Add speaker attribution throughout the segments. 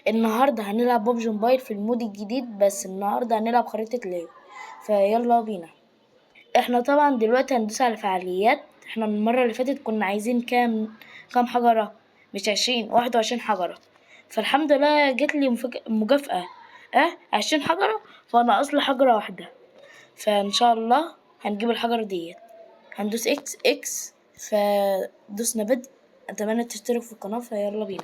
Speaker 1: النهارده هنلعب ببجي موبايل في المود الجديد، بس النهارده هنلعب خريطة ليو. فيلا بينا. احنا طبعا دلوقتي هندوس على فعاليات. احنا من المرة اللي فاتت كنا عايزين كام حجرة؟ مش 20، 21 حجرة. فالحمد لله جت لي مكافأة 20 حجرة، فانا اصل حجرة واحدة. فان شاء الله هنجيب الحجرة ديت. هندوس اكس اكس، فدوسنا بدء. اتمنى تشترك في القناة. فيلا بينا.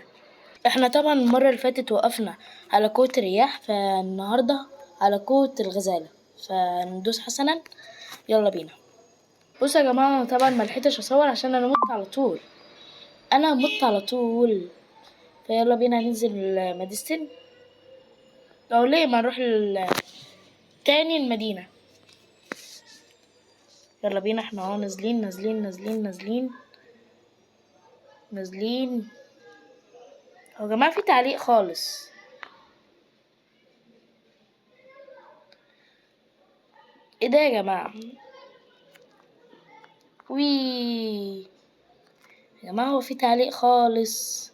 Speaker 1: احنا طبعا المرة اللي فاتت وقفنا على قوة الرياح، فالنهاردة على قوة الغزالة. فندوس حسنا. يلا بينا. بصوا يا جماعة، انا طبعا ملحقتش اصور عشان انا مت على طول. انا مت على طول. فيلا بينا ننزل مدينة. لو ليه ما نروح تاني المدينة. يلا بينا. احنا اهو نازلين نازلين نازلين نازلين نازلين. هو يا جماعة في تعليق خالص. ايه ده يا جماعة؟ وي يا جماعة، هو في تعليق خالص.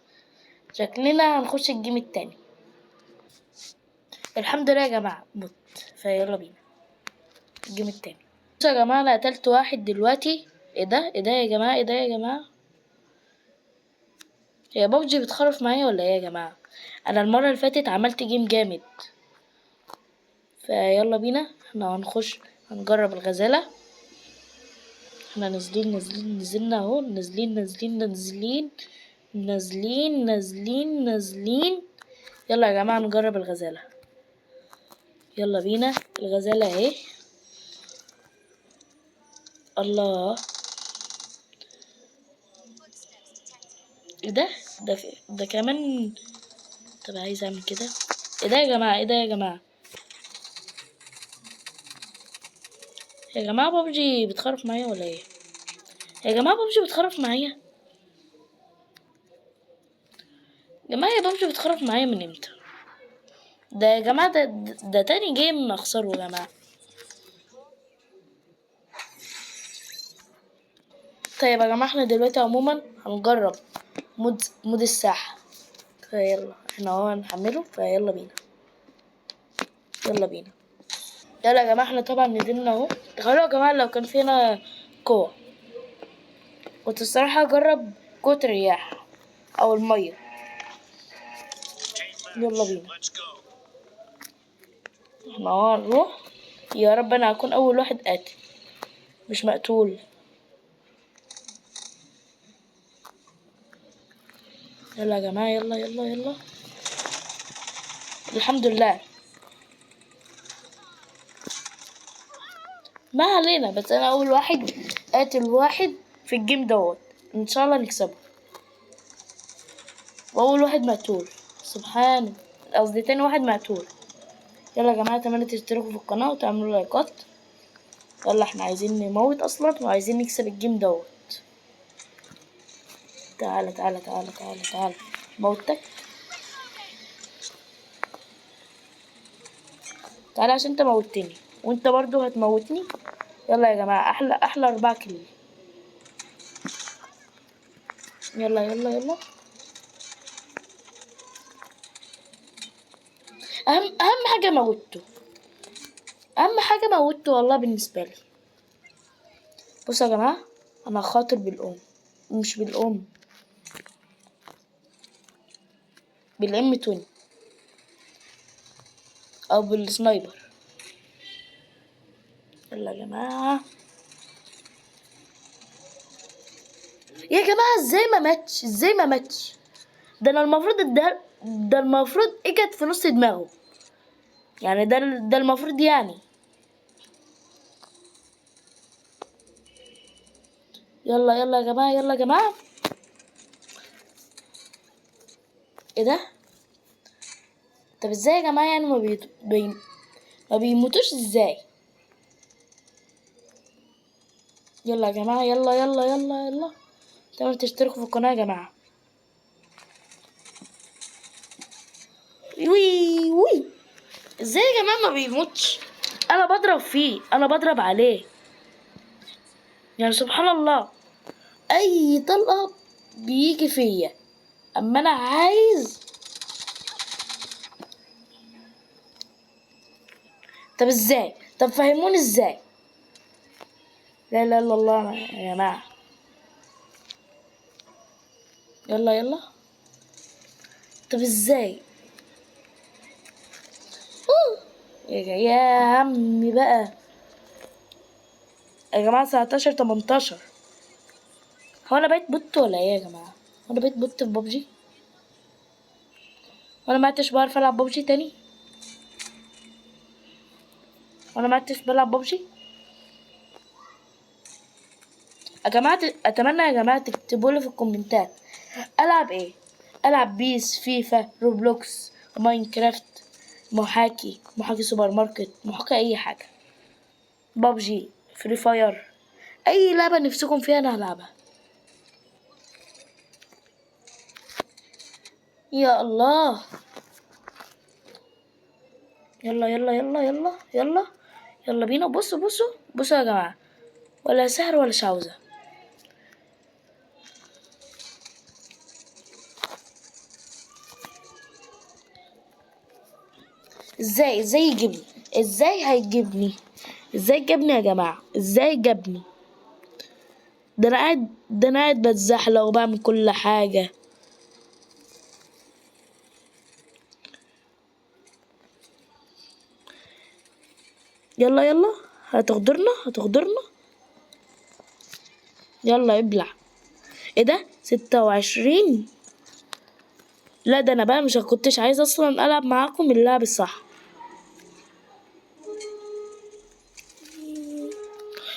Speaker 1: شكلنا هنخش الجيم التاني. الحمد لله يا جماعة مت. فيلا بينا الجيم التاني. بصوا يا جماعة، انا قتلت واحد دلوقتي. ايه ده ايه ده يا جماعة؟ ايه ده يا جماعة؟ هي بابجي بتخرف معايا ولا ايه يا جماعة؟ انا المرة اللي فاتت عملت جيم جامد. فيلا بينا. احنا هنخش هنجرب الغزالة. احنا نازلين نازلين نزلنا اهو. نازلين نازلين نازلين نازلين نازلين نازلين. يلا يا جماعة نجرب الغزالة. يلا بينا. الغزالة اهي. الله. ايه ده؟ ده كمان. طب عايز اعمل كده. ايه ده يا جماعة؟ ايه ده يا جماعة؟ يا جماعة بابجي بتخرف معايا ولا ايه؟ يا جماعة بابجي بتخرف معايا. يا جماعة يا بابجي بتخرف معايا من امتى؟ ده يا جماعة ده تاني جيم اخسره يا جماعة. طيب يا جماعة، احنا دلوقتي عموما هنجرب مود الساحة. فيلا احنا اهو هنحمله. فيلا بينا. يلا بينا. يلا يا جماعة، احنا طبعا نزلنا اهو. تخيلوا يا جماعة لو كان فينا قوة. كنت الصراحة اجرب قوة الرياح او المية. يلا بينا. احنا اهو هنروح. يا رب انا هكون اول واحد قاتل مش مقتول. يلا يا جماعة. يلا يلا يلا. الحمد لله. ما علينا، بس انا اول واحد قاتل واحد في الجيم دوت. ان شاء الله نكسبه. واول واحد مقتول. سبحان. قصدي تاني واحد مقتول. يلا يا جماعة، اتمنى تشتركوا في القناة وتعملوا لايكات. يلا احنا عايزين نموت اصلا وعايزين نكسب الجيم دوت. تعالى تعالى تعالى تعالى تعالى. موتك. تعالى عشان انت موتني وانت برضو هتموتني. يلا يا جماعة، احلى احلى 4 كيلو. يلا يلا يلا. اهم حاجة موته. اهم حاجة موته والله بالنسبة لي. بصوا يا جماعة، انا خاطر بالام. مش بالام، بالام 20 او بالسنايبر. يلا يا جماعة. يا جماعة ازاي ما ماتش؟ ازاي ما ماتش؟ ده انا المفروض ده المفروض اجت في نص دماغه. يعني ده المفروض يعني. يلا يلا يا جماعة. يلا يا جماعة. ايه ده؟ طب ازاي يا جماعة؟ يعني ما بيموتوش ازاي؟ يلا يا جماعة. يلا يلا يلا يلا. تمام، تشتركوا في القناة يا جماعة. وي وي. ازاي يا جماعة ما بيموتش؟ انا بضرب فيه، انا بضرب عليه. يعني سبحان الله، اي طلقة بيجي فيا. اما انا عايز طب ازاي؟ طب فهموني ازاي؟ لا لا الا الله يا جماعة. يلا يلا. طب ازاي؟ يا عمي بقى. يا جماعة 19 18. هو انا بقيت بوت ولا ايه يا جماعة؟ هو انا بقيت بوت في بابجي؟ وانا ما عدتش بعرف العب بابجي تاني؟ وانا ما عدتش بلعب بابجي؟ يا جماعة اتمنى يا جماعة تكتبولي في الكومنتات العب ايه؟ العب بيس، فيفا، روبلوكس، ماينكرافت، محاكي سوبر ماركت، محاكي اي حاجة، بابجي، فري فاير، اي لعبة نفسكم فيها انا هلعبها. يا الله. يلا يلا يلا يلا يلا. يلا بينا. بصوا بصوا بصوا يا جماعة، ولا سحر ولا شعوذة. ازاي يجيبني؟ ازاي هيجيبني؟ ازاي جابني يا جماعة؟ ازاي جابني؟ ده انا قاعد بتزحلق وبعمل كل حاجة. يلا يلا. هتغدرنا. يلا ابلع. ايه ده 26؟ لا ده انا بقى مش كنتش عايز اصلا العب معاكم اللعب الصح.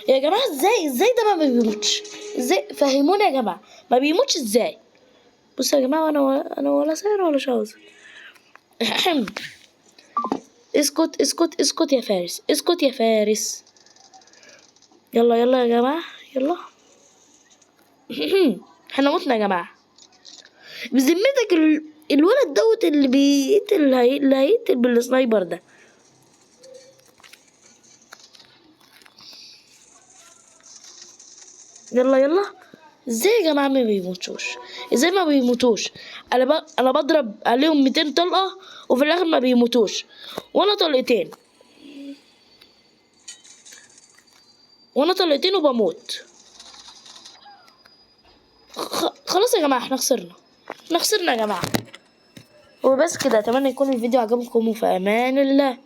Speaker 1: يا جماعة ازاي ده ما بيموتش؟ ازاي فهموني يا جماعة، ما بيموتش ازاي؟ بصوا يا جماعة، انا ولا ساير ولا شاوز. اسكت اسكت اسكت يا فارس، اسكت يا فارس. يلا يلا يا جماعة يلا. احنا متنا يا جماعة. بذمتك الولد دوت اللي بيقتل اللي هيقتل بالسنايبر ده. يلا يلا. ازاي يا جماعة ما بيموتوش؟ ازاي ما بيموتوش؟ انا بضرب عليهم 200 طلقة وفي الاخر ما بيموتوش، وانا طلقتين وبموت. خلاص يا جماعة احنا خسرنا يا جماعة. وبس كده، اتمنى يكون الفيديو عجبكم، وفي امان الله.